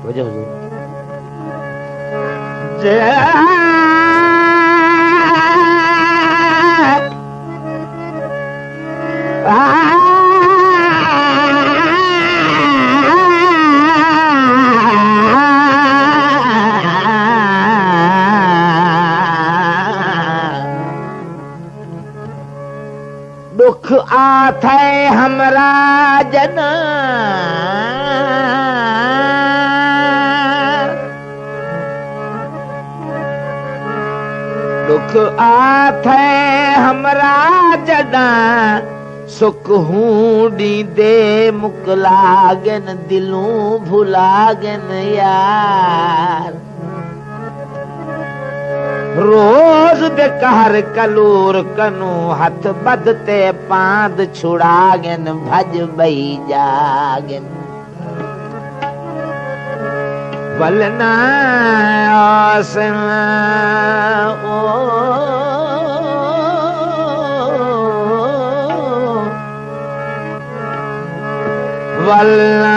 वजह हुजूर दुख आथे हमरा जना दुख आथे हमरा जना सुख हूं दे मुकलागन दिलूं भुलागन यार रोज दे कहर कलूर कनू हथ बदते पांद छुड़ागन भज बई जागन वलना आसना वलना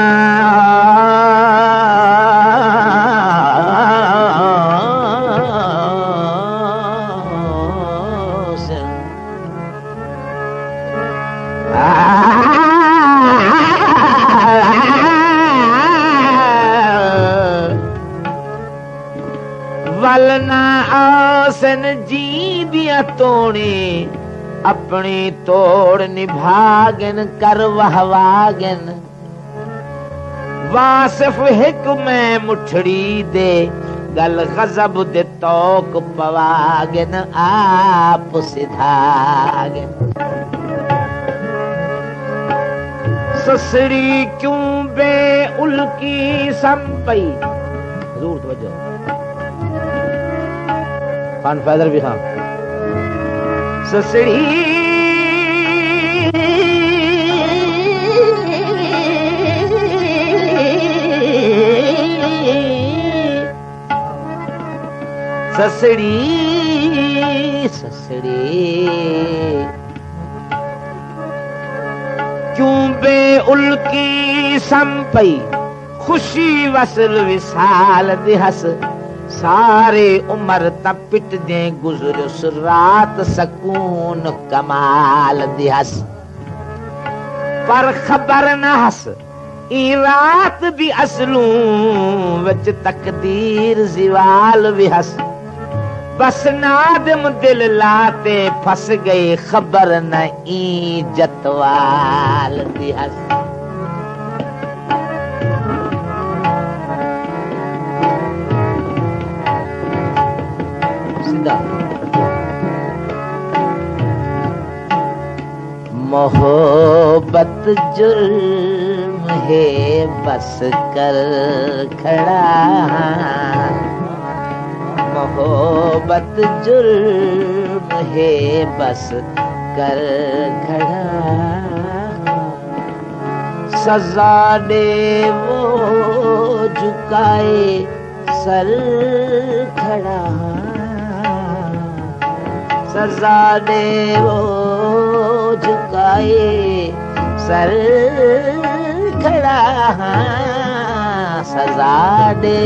वलना आसन जी दिया तोड़े अपनी तोड़ निभागन कर वहवागन वासिफ हिक में मुठड़ी दे गल गजब दे तोक पवागन आप सिधागन ससरी क्यों बे उल्की संपई जरूर तवज्जो खान फैदर भी खान ससरी ससरी ससरी क्यों बे उल्की संपई खुशी वसल विसाल दिहस सारे उम्र तपिट दे गुजरुस रात सकून कमाल दिहस पर खबर न हस ई रात भी असलू विच तकदीर जिवाल भी हस बस नादम दिल लाते फस गए खबर न ई जतवाल दिहस मोहब्बत जुल्म है बस कर खड़ा मोहब्बत जुल्म है बस कर खड़ा सजा दे वो झुकाए सर खड़ा सजा दे वो झुकाए सर खड़ा सजा दे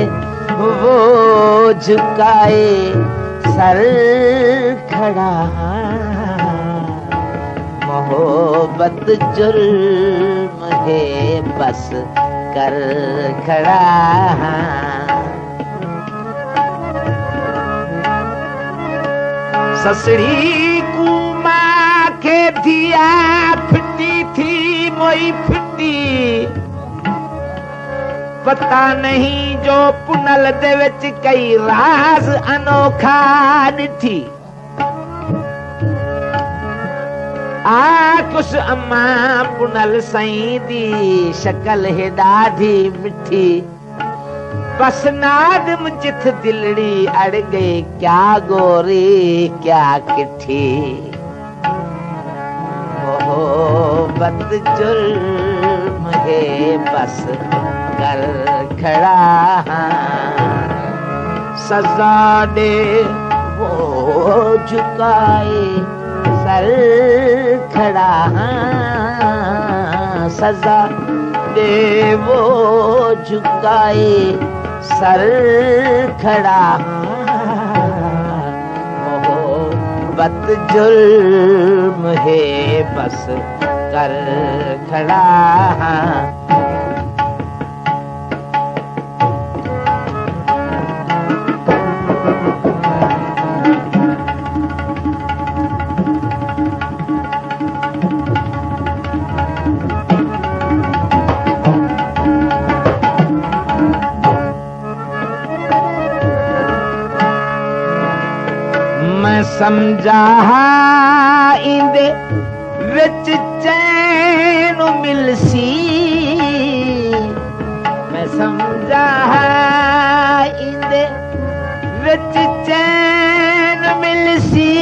वो झुकाए सर खड़ा मोहब्बत जुल्म है बस कर खड़ा ससरी कुमा के दिया फिटी थी मोई फिटी पता नहीं जो पुनल दे विच कई राज अनोखा निठी आ कुछ अम्मा पुनल सई दी शक्ल है ॾाढी मिठी बस नादम जिथ दिलड़ी अड़ गई क्या गोरी क्या किठी मोहब्बत जुल्म है बस कर खड़ा सजा दे वो झुकाए सर खड़ा सजा दे वो झुकाए सर खड़ा, मोहब्बत जुल्म है बस कर खड़ा। मैं समझा इंदे विच चैन मिलसी, मैं समझा इंदे विच चैन मिलसी,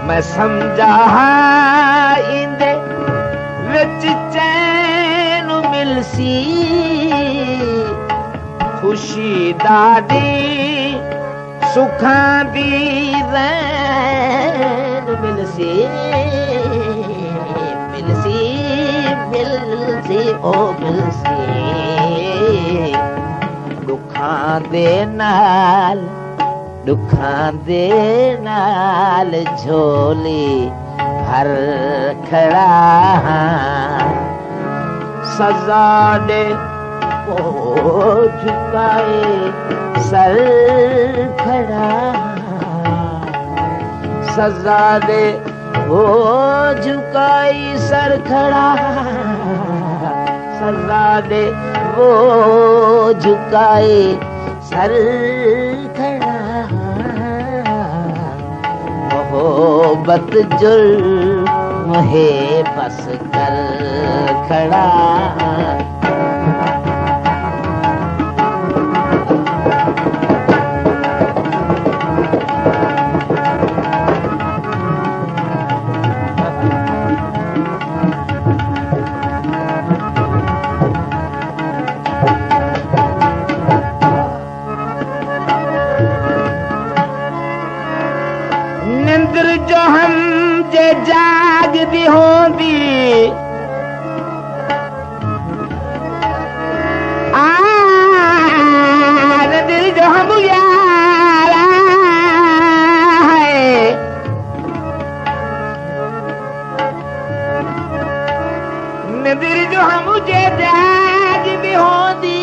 मैं समझा इंदे विच चैन मिलसी, खुशी दादी सुखां दी रैन मिलसी, मिलसी मिलसी ओ मिलसी, दुखां दे नाल झोली भर खड़ा। सजा दे वो झुकाए सर खड़ा, सजा दे वो झुकाई सर खड़ा, सजा दे वो झुकाए सर खड़ा, मोहब्बत जुल्म है बस कर खड़ा। निंद्र जो हम जे जागदी होंदी, निंद्र जो हम यारा है, निंद्र जो हम जे जागदी होंदी,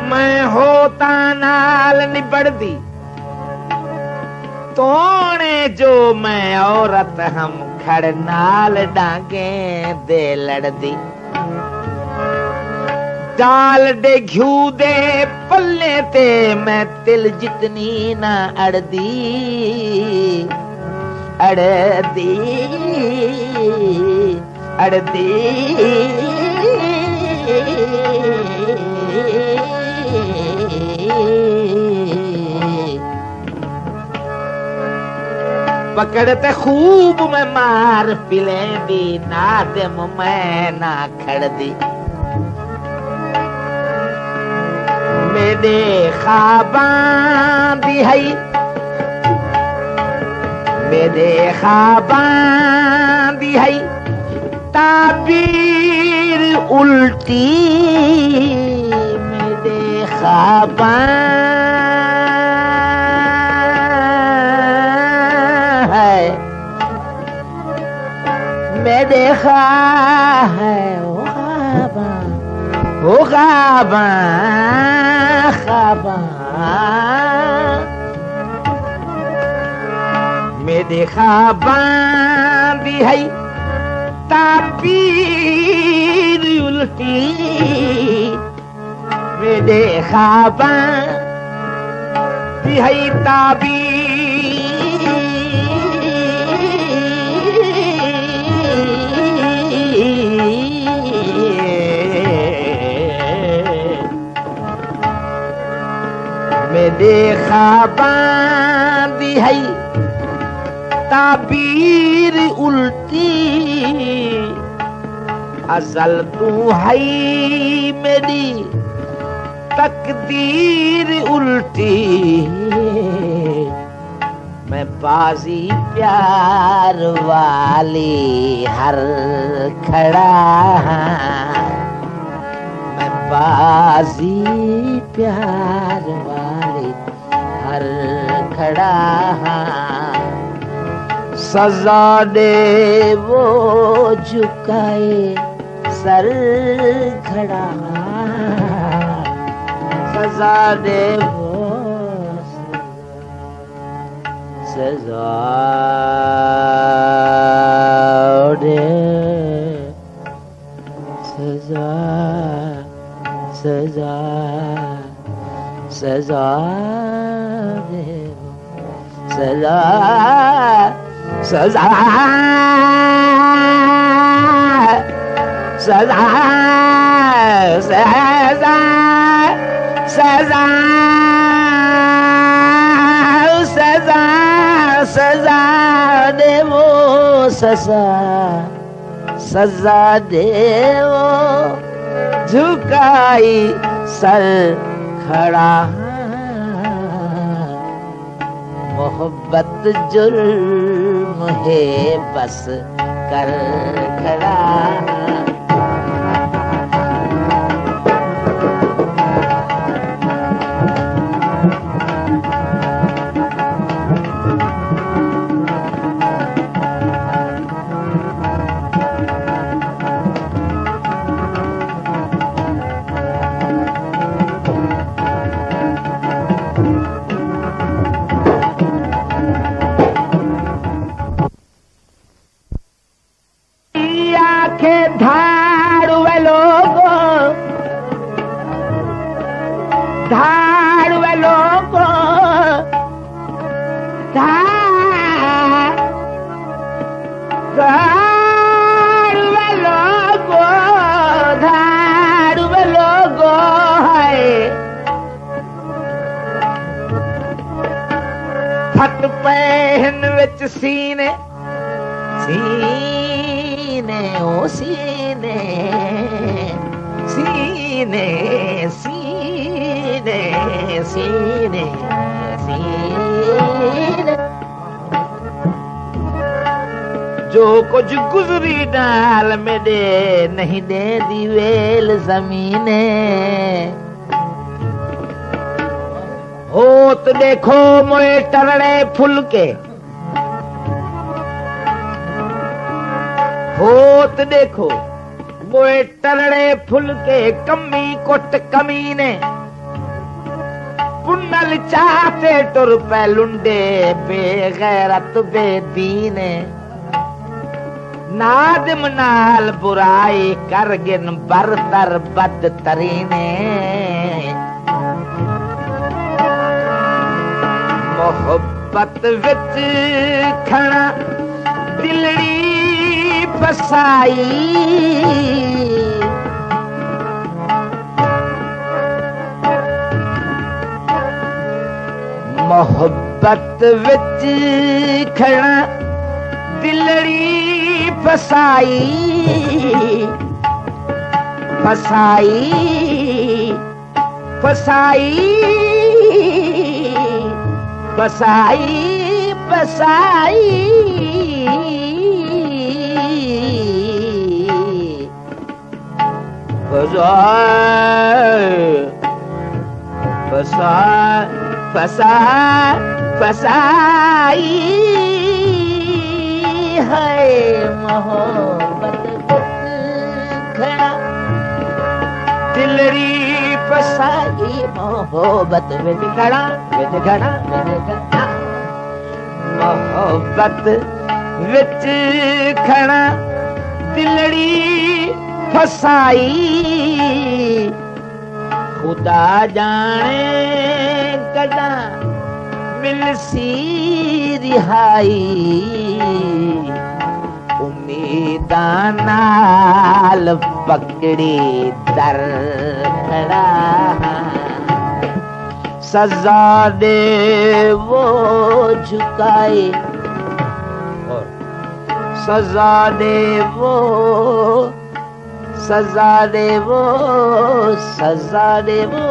मैं होता नाल निबड़दी तोने जो मैं औरत हम खड़ नाल डांगे दे लड़दी, डाल दे घ्यू दे पल्ले ते मैं तिल जितनी ना अड़दी, अड़दी अड़दी पकड़ते खूब मैं मार पिलेंदी, नादम मैं ना खड़दी, मेरे ख्वाबां दी है, मेरे ख्वाबां दी है ताबीर उल्टी, मेरे ख्वाबां है, मैं देखा है ओ ख्वाबां ख्वाबां, मेरे ख्वाबां दी है ताबीर उल्टी, मेरे ख्वाबां दी है ताबीर मेरे ख्वाबां दी है ताबीर उल्टी, असल तू है मेरी तकदीर उल्टी, मैं बाजी प्यार वाली हर खड़ा, मैं बाजी प्यार वाली हर खड़ा, सजा दे वो झुकाए सर खड़ा, सजा दे वो सजा दे, सजा सजा सजा दे, सजा सजा सजा सजा सजा सजा सजा दे वो सजा, सजा दे वो झुकाई सर खड़ा, मोहब्बत जुल्म है बस कर खड़ा, फट पहन विच सीने सीने ओ सीने सीने सीने सीने सीने, जो कुछ गुजरी डाल में दे नहीं दे दी वेल जमीने, होत देखो मोए टरड़े फुलके, होत देखो मोए टरड़े फुलके, कमी कुट कमीने, पुन्नल चाहते टुर पे लुंडे बेगैरत बेदीने, नादिम नाल बुराई कर गिन बरतर बदतरीने, मोहब्बत विच खड़ा दिलड़ी फसाई, मोहब्बत विच खड़ा दिलड़ी फसाई, फसाई फसाई बसाई बसाई, फसा फसा फसाई है मोहब्बत खड़ा दिलड़ी फसाई, मोहब्बत विच खड़ा विच खड़ा मोहब्बत विच खड़ा दिलड़ी फसाई, खुदा जाने कदा मिलसी रिहाई, उम्मीदां नाल पकड़ी दर खड़ा, सजा दे वो झुकाए और सजा दे वो सजा दे वो सजा दे वो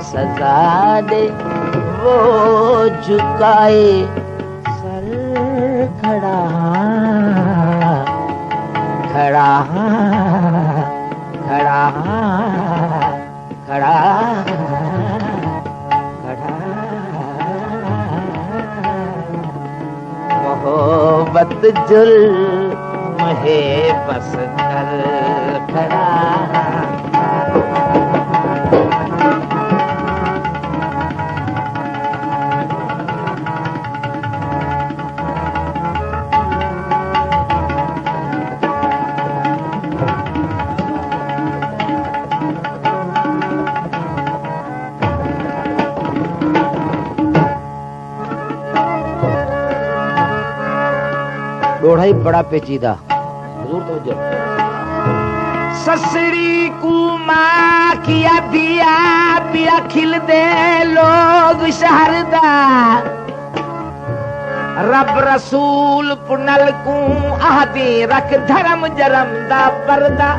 सजा दे वो झुकाए सर खड़ा खड़ा खड़ा खड़ा खड़ा मोहब्बत जुल्म है बस कर खड़ा डोढ़ा ही बड़ा पेचीदा जरूर तो ससरी कुमा किया दिया पिया खिल दे लोग शहरदा रब रसूल पुनल को आहदी रख धर्म जरम दा पर्दा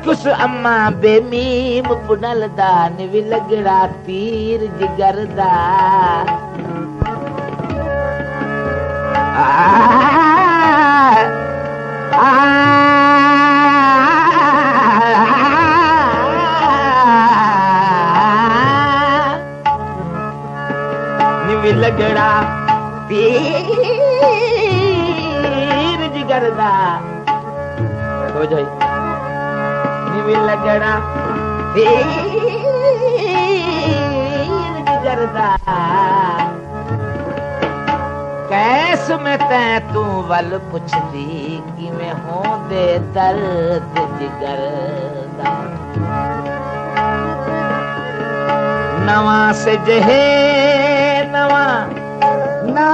कुछ अम्मा बेमीम पुनल दा निवि लगड़ा तीर जिगर दा निवि लगड़ा तीर जिगर दा हो जाए निवि लगड़ा तीर जिगर दा कैस में तै तू वल पुछदी कि मैं हों दे दर्द जिगर दा नवा से जहे नवा ना